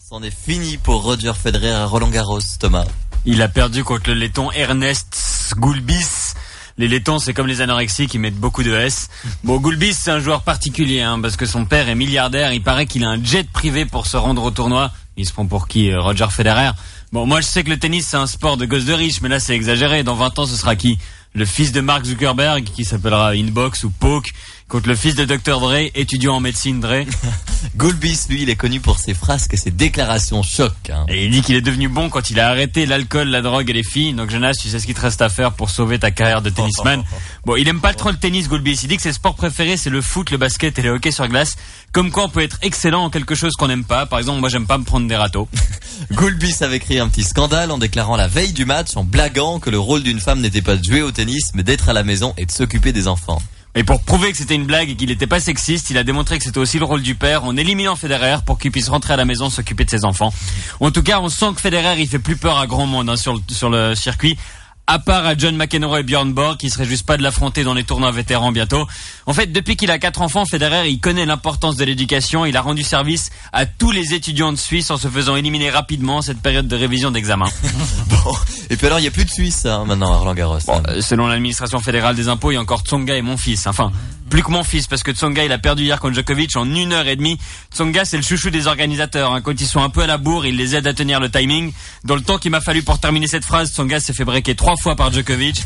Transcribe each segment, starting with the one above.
C'en est fini pour Roger Federer à Roland-Garros, Thomas. Il a perdu contre le laiton Ernest Gulbis. Les laitons, c'est comme les anorexiques, qui mettent beaucoup de S. Bon, Gulbis, c'est un joueur particulier, parce que son père est milliardaire. Il paraît qu'il a un jet privé pour se rendre au tournoi. Il se prend pour qui, Roger Federer? Bon, moi, je sais que le tennis, c'est un sport de gosse de riche, mais là, c'est exagéré. Dans 20 ans, ce sera qui? Le fils de Mark Zuckerberg, qui s'appellera Inbox ou Poke, contre le fils de Dr. Dre, étudiant en médecine Dre. Gulbis, lui, il est connu pour ses frasques et ses déclarations choc. Et il dit qu'il est devenu bon quand il a arrêté l'alcool, la drogue et les filles. Donc Jonas, tu sais ce qu'il te reste à faire pour sauver ta carrière de tennisman. Bon, il aime pas trop le tennis, Gulbis. Il dit que ses sports préférés, c'est le foot, le basket et le hockey sur glace. Comme quoi on peut être excellent en quelque chose qu'on n'aime pas. Par exemple, moi, j'aime pas me prendre des râteaux. Gulbis avait créé un petit scandale en déclarant la veille du match, en blaguant que le rôle d'une femme n'était pas de jouer au tennis, mais d'être à la maison et de s'occuper des enfants. Et pour prouver que c'était une blague et qu'il n'était pas sexiste, il a démontré que c'était aussi le rôle du père en éliminant Federer pour qu'il puisse rentrer à la maison s'occuper de ses enfants. En tout cas, on sent que Federer, il fait plus peur à grand monde sur le circuit. À part à John McEnroe et Björn Borg, qui seraient juste pas de l'affronter dans les tournois vétérans bientôt. En fait, depuis qu'il a 4 enfants, Federer, il connaît l'importance de l'éducation. Il a rendu service à tous les étudiants de Suisse en se faisant éliminer rapidement cette période de révision d'examen. Bon. Et puis alors, il y a plus de Suisse, maintenant, à Roland-Garros. Bon, selon l'administration fédérale des impôts, il y a encore Tsonga et mon fils. Enfin, plus que mon fils, parce que Tsonga, il a perdu hier contre Djokovic en 1h30. Tsonga, c'est le chouchou des organisateurs. Quand ils sont un peu à la bourre, il les aide à tenir le timing. Dans le temps qu'il m'a fallu pour terminer cette phrase, Tsonga s'est fait breaker 3 fois par Djokovic.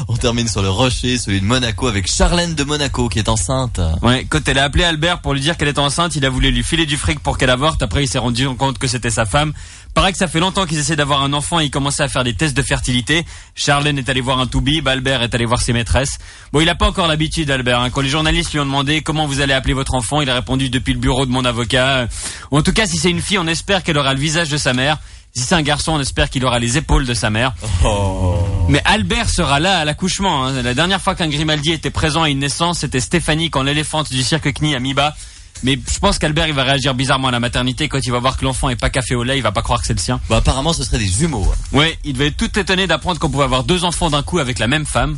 On termine sur le rocher, celui de Monaco, avec Charlène de Monaco qui est enceinte. Ouais, quand elle a appelé Albert pour lui dire qu'elle était enceinte, il a voulu lui filer du fric pour qu'elle avorte. Après, il s'est rendu compte que c'était sa femme. Paraît que ça fait longtemps qu'ils essaient d'avoir un enfant et ils commençaient à faire des tests de fertilité. Charlène est allé voir un toubib, Albert est allé voir ses maîtresses. Bon, il a pas encore l'habitude, Albert. Quand les journalistes lui ont demandé comment vous allez appeler votre enfant, il a répondu depuis le bureau de mon avocat. En tout cas, si c'est une fille, on espère qu'elle aura le visage de sa mère. Si c'est un garçon, on espère qu'il aura les épaules de sa mère. Mais Albert sera là à l'accouchement. La dernière fois qu'un Grimaldi était présent à une naissance, c'était Stéphanie quand l'éléphante du cirque Knie à Miba. Mais je pense qu'Albert, il va réagir bizarrement à la maternité quand il va voir que l'enfant est pas café au lait, il va pas croire que c'est le sien. Bah, apparemment, ce serait des jumeaux. Ouais, il devait être tout étonné d'apprendre qu'on pouvait avoir 2 enfants d'un coup avec la même femme.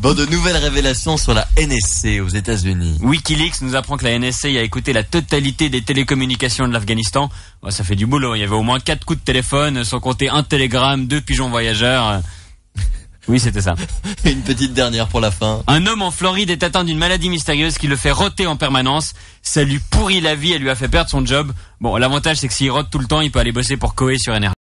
Bon, de nouvelles révélations sur la NSC aux États-Unis. WikiLeaks nous apprend que la NSA a écouté la totalité des télécommunications de l'Afghanistan. Bon, ça fait du boulot. Il y avait au moins 4 coups de téléphone, sans compter un télégramme, 2 pigeons voyageurs. Oui, c'était ça. Une petite dernière pour la fin. Un homme en Floride est atteint d'une maladie mystérieuse qui le fait roter en permanence. Ça lui pourrit la vie, elle lui a fait perdre son job. Bon, l'avantage, c'est que s'il rote tout le temps, il peut aller bosser pour Koé sur Énergie.